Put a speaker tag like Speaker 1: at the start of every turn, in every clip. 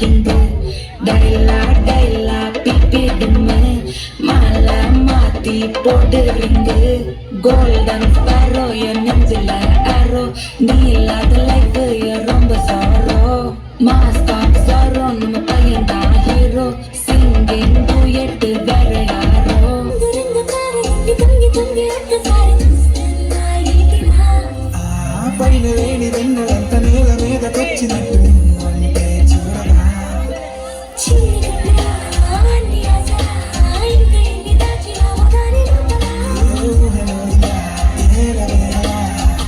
Speaker 1: கிண்டு டைலா டைலா பிப்பிடுமே மாலை மாத்தி போடுறீங்க கோல்டன் ஸ்பாரோ என் நெஞ்சில ஆரோ நீ இல்லாத லைஃப் ரொம்ப சாரோ மாஸ்டாப் சாரோ நம்ம பையன் தான் ஹீரோ சிங்கிங் டூயட் வேற யாரோ
Speaker 2: పైన వేడి వెన్నెలంత నేల మీద తెచ్చినట్టు అంటే చూడగా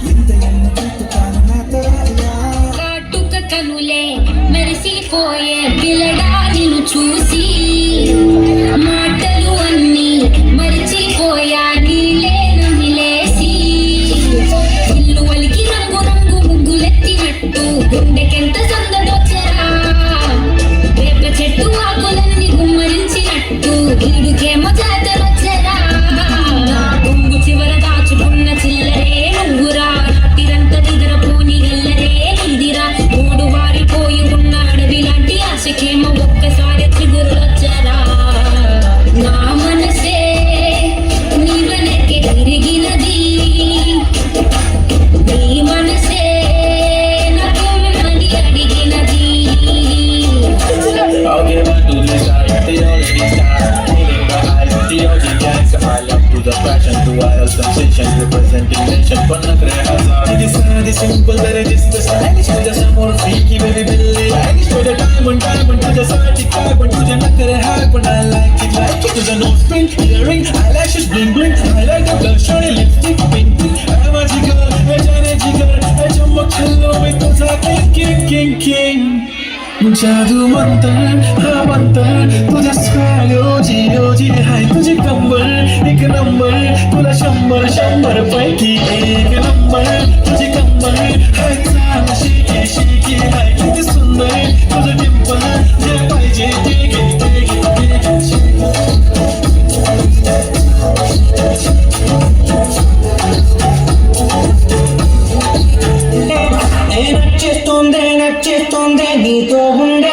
Speaker 2: ఇంత ఎన్న చుట్టుతాను నా తరాలియా
Speaker 3: కాటుక కనులే మెరిసిపోయే పిల్లడా నిన్ను చూసి మాటలు అన్నీ మరిచిపోయా నీలే నమిలేసి ఇల్లు వలికి రంగు రంగు ముగ్గులెత్తినట్టు గుండెకెంత సందడొచ్చరా వేప చెట్టు ఆకులన్నీ గుమ్మరించినట్టు ఈడుకేమో జాతరొచ్చరా నా కొంగు చివర దాచుకున్న చిల్లరే నువ్వురా రాత్రిరంతా నిద్రపోని గల్లరే నీదిరా మూడు వారిపోయి ఉన్న అడవి లాంటి ఆశకేమో ఒక్కసారి చిగురులొచ్చరా నా మనసే నీ వెనక్కి తిరిగినది నీ మనసే నా కొమ్మని అడిగినది
Speaker 4: I'll give up to the start, the already start. Feeling the high, the OG gangsta. I love to the passion, to wild sensation, representing nation. Panna kare hazard. It is not the simple, but it is the stylish. To the some more freaky, very billy. Stylish to the diamond, to the certic carbon, to the kare hard, but I like it. To the nose print, earring, eyelashes, bling bling. I like the girl, shorty lipstick, pink pink. I'm a jigger, a Johnny jigger, a jumbo cello with the king. जादू मंतर तुझ्या smile हाय तुझी कंबर एक number तुला शंभर पैकी एक number तुझी कंबर हाय चाल शेकी हाय किती सुंदर तुझं डिंपल जे पाहिजे ते నచ్చేస్తోందే నీతో ఉండే